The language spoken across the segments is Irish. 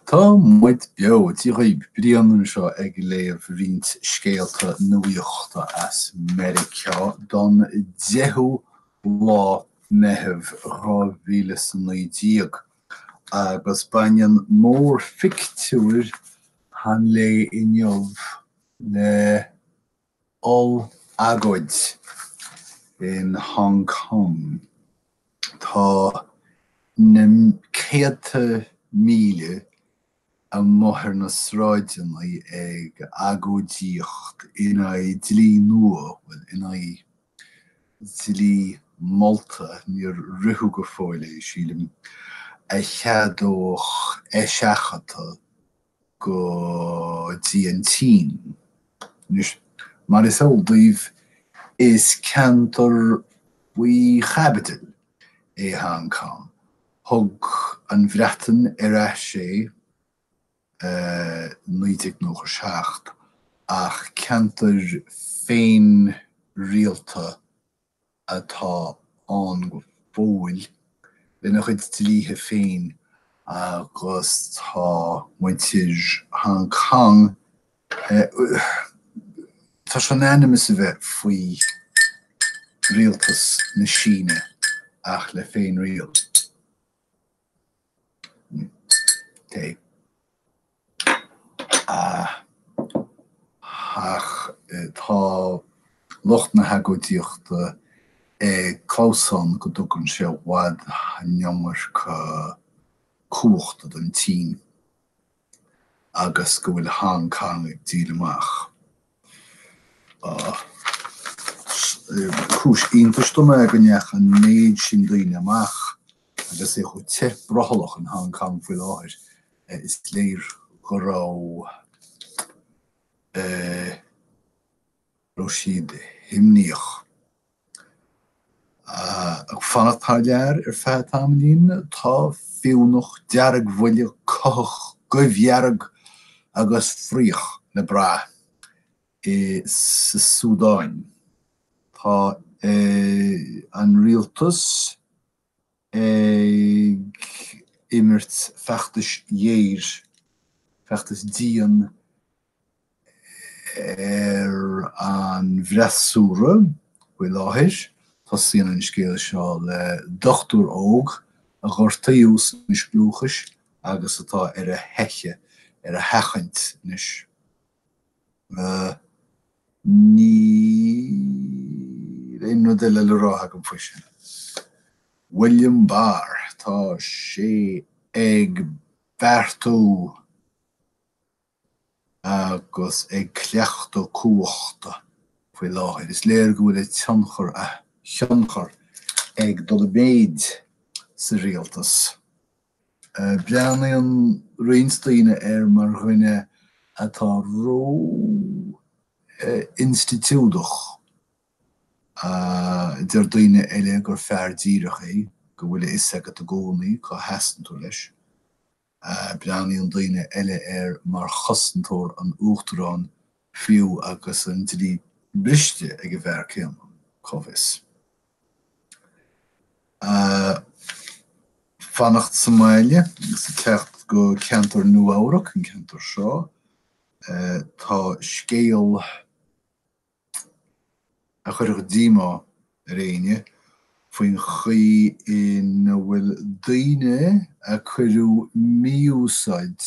Tá muid beo tí brian seo ag léamh rint scéalta nuíochta as America don 10 lá meitheamh 2019 agus bainnean mór fictiúir han le inniuh le all agóid in Hong Kong. Tá na 100,000 a mothair na sráidin ag agóidíocht ina dlí nua, ina dlí Malta níor rithú go fóile sílim a cheadóch seachata go dtí. Mar is ódíomh is cantar bhui chabital Hong Kong. Thug an bhreatain sé 1997 ach cantar féin rialta atá an go fóil le chuid tlíthe féin agus tá muintir Hong Kong tá se anonymous a bheith faoi rialtas na Síne ach le féin rial. Ach tá locht na hagóidíochta clósán go dtugann sé bhfad neamar cuachta don tí agus go bhfuil Hong Kong ag díl amach. Cúis iontaistúma go neach an méid sin daoine amach agus é chu te brothalach in Hong Kong faoi láthir is léir go rá siad himníoch. Ag fannacht lear feadh tamlín tá fiúnach dearg bhuiile coch go bhearg agus fríoch na bra sa Súdáin. Tá an rialtas ag imirt feachtas dhéir, feachtas díon an bhreasúra bhui láthir, tá síana an scéal seo le dochtúr óg a ghortaíús mis glúchas agus atá ar a heiche, ar a hechaint nis. Ní réon de le rátha go fuise. William Barr, tá sé ag beartú agus ag cleachtó cuachta faoi láthir. Is léir go bhfuil tionchar ag dul méid sa rialtas. Breanna an réinstaoine mar dhuine atá ró institiúdach der daoine eile gur fearrdíireach go bhfuil is agat a gcónaí go heasanú leis. Breanna an daoine eile mar chasantóir an uachtarán fiú agus an dlí briste ag a bhar céan covis. Fannacht Somália, agus a ceacht go ceantar nuamhach an ceantar seo, tá scéal a chuir díma réine faoin chaí in bhfuil daoine a chuirú míúsáid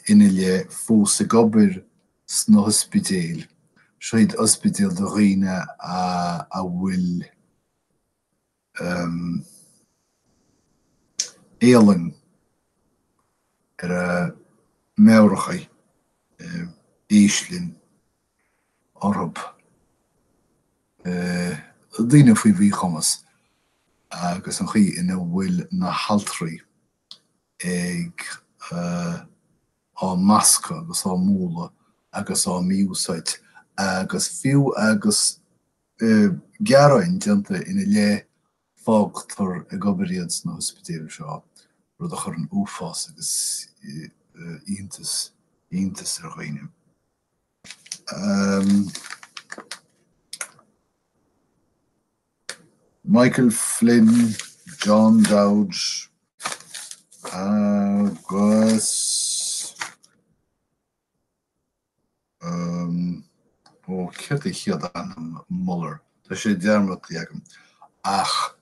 ina le fós a gobar sna hospidéal. Siad hospidéal do dhaoine a bhfuil éalainn ar a meabhracha éislinn orb. Daoine faoi bhí chumas agus an chaí ina bhfuil na haltraí ag á masca agus á múla agus á míúsáid agus fiú agus gearáin dianta ina le fágtar a gobaríad na hospidéal seo rud a chur an úfás agus iontas ar dhaoine. Michael Flynn John Dowd agus ceirta chiad an Muller. Tá sé dearmach agam. Ach,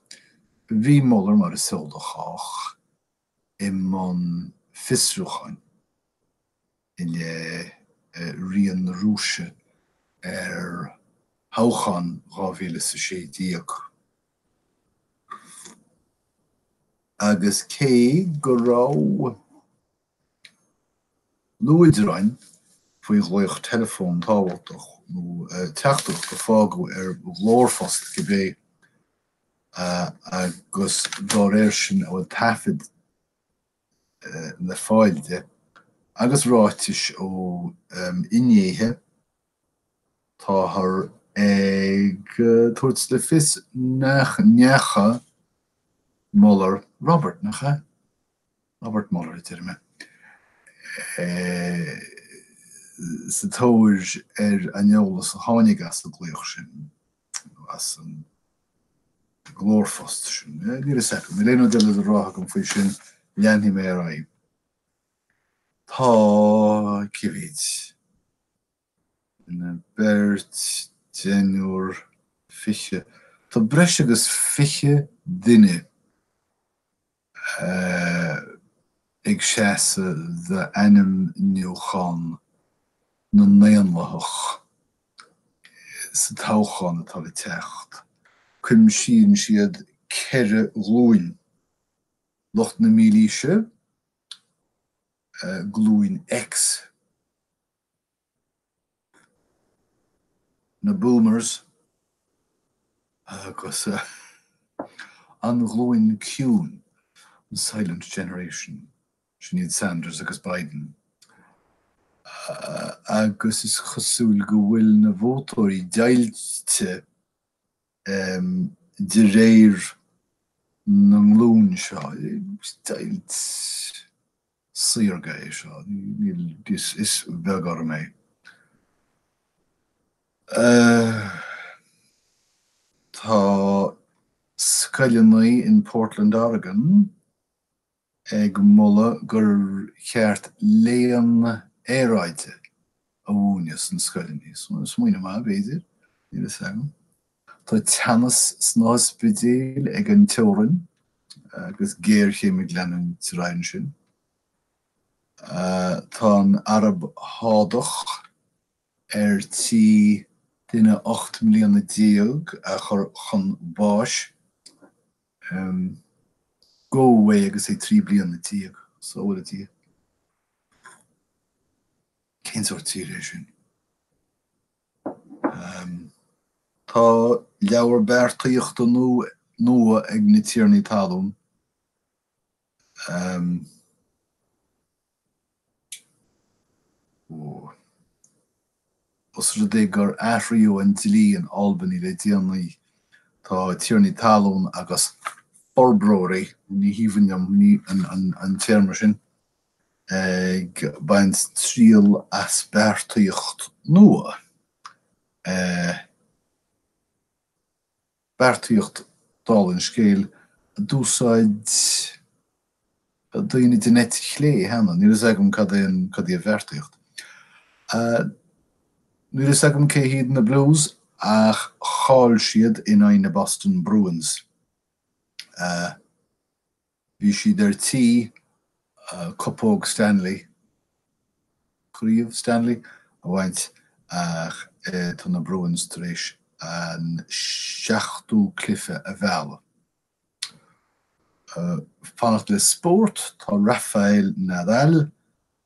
bhí Muller mar is soldachach I man fisrúchain in le rian rúse háchan ráhíle sa sé díag. Agus cé go rá luidirein faoi ghlaoch telefón tábhachtach nó teachtach go fágu glórfast go bé agus dá réir sin ó tafid le fáilte agus ráitis ó inéthe tá thar ag tuairt le fis necha Muller Robert nacha Robert Muller me sa tóir anolalas a tháinig as a gluoch sin as an glórfast sin. Ní sec, mi léanú de a rá go faoi sin leanhí mé raibh. Tá civid na beirt déanúr fiche. Tá breis agus fiche duine ag séasa de ainm nuachán na néanlachach sa táchan atá le techt. Cuim sin siad ceire glúin. Locht na mílíse glúin X. Na boomers agus an glúin Q, silent generation. Sinead Sanders agus Biden. Agus is chosúil go bhfuil na vótóirí dailte de réir na nglún seo. Dailt saorga é seo. Is beag mé. Tá scailinaí in Portland, Oregon ag mulla gur cheart léan éráide a bhúneas an scailinaí. Smuoine má bhéidir, ní le sagam. Tá teannas snáspidéal ag an teorann agus géir chéimi gleann tráin sin. Tá an Arab hádach tí duine 8 milliúna díog a chur chun báis. Go away agus é 3 bliana díog. So bhfuil tí. Cén sort tír é sin. Tá leabhar beartaíochta nua ag na tíornaí talún. Os rydé gur athraíú an tilí an Albany le tíornaí tá tíornaí talún agus forbróirí ní híhanam ní an téarma sin ag baint tríal as beartaíocht nua. Beartaíocht dal in scéal a dúsáid a daoine de net chlé hena. Ní agam cad é a beartaíocht. Ní agam cé híad na Blues ach cháil siad in na Boston Bruins. Bhí siad ar tí cupóg Stanley, Críomh Stanley, a bhaint ach tá na Bruins tar éis an 7 cliffe a bheala. Fannacht le sport, tá Rafael Nadal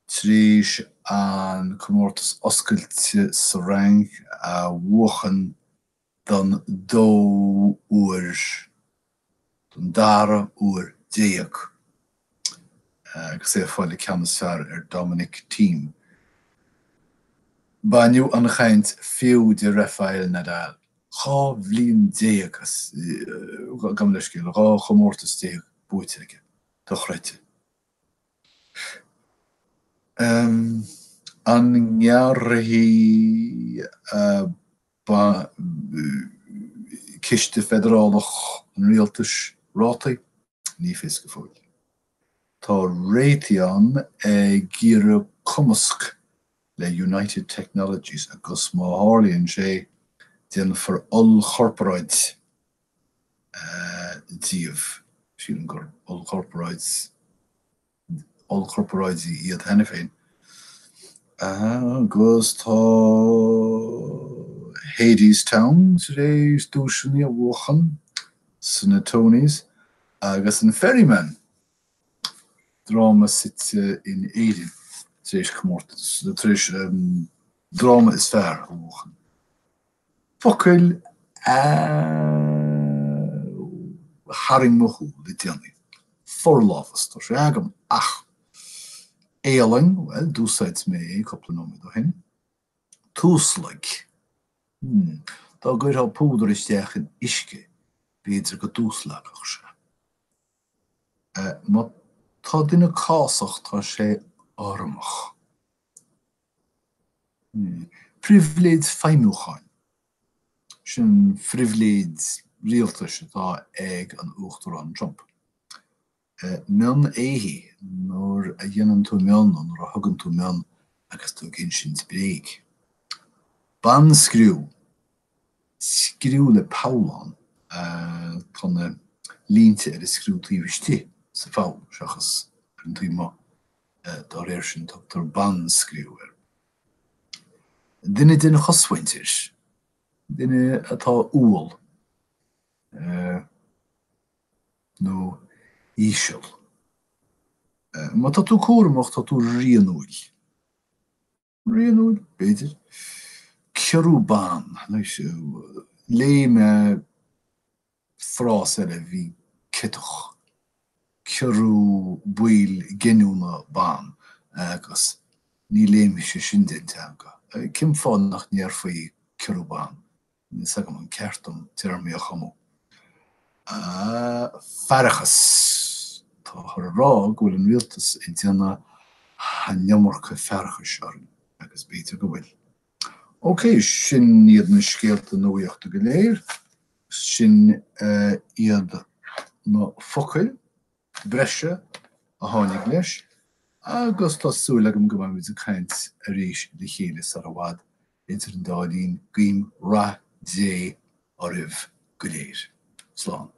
tríis an comórtas oscailte sa rang a bhuachan don 2 uair, don 10 uair déag. Agus é fáile ceannas fear ar Dominic Thiem. Bainiú an chaint fiú de Rafael Nadal. Chá bhliain déag gam leis céal, rá chomórtas déag búiteige, do chreite. An ngearraí ciste federálach an rialtas rátaí ní fis go fóil. Tá Raytheon gíre cumasc le United Technologies agus má hálíonn sé den for all corporates díobh sílan gur all corporates iad henne féin. Agus tá Hadestown rééis dúisina a bhuachan sanna Tonys agus an Ferryman drama site in Eden trééis cummórtas trééis drama is fearr a bhuachan. Focail haring mochu le déanaí. Forláfas tá sé agam ach éaling, well, dúsáid mé coppla nóid ó hin. Túslaig. Tá gcuir ha púdar isteach in isce beidir go dúslagach se. Má tá duine cásach tá sé ormach. Privléid feimúcháin. Sin frivléid rialtas tá ag an uachtar an Trump. Mean éhí nóair a dhéanann tú meán nó nóair a thugann tú meán agus tú gin sin bréig. Ban scríú le Paulán chuna línte ar is scríú tíbhistí sa fáil seachas an tú má dá réir sin tar ban scríú ar. Duine choshaintir, duine atá úil nó íseal. Má tá tú cuaramach tá tú rianúil. Rianúil, beidir. Cearú ban, lé me frás ar a bhí citoch. Cearú buil genúna ban agus ní léimi sé sin dénte aga. Cim fáin nach níar faoi cearú ban. Ní sagam an ceartam tíar mé a chamú. Ferachas. Tá thar rá gohfuil an rialtas in déanna hanneamarcha ferachas arin agus beidir go bhfuil. Oké, sin iad na scéalta nóíochta go léir, sin iad na focail, breise a tháinig leis, agus tásúla agam go bhfuil a chaint a rééis le chéile sa a bhfad idir an dálín guim ra dé oribh go léir. Slán.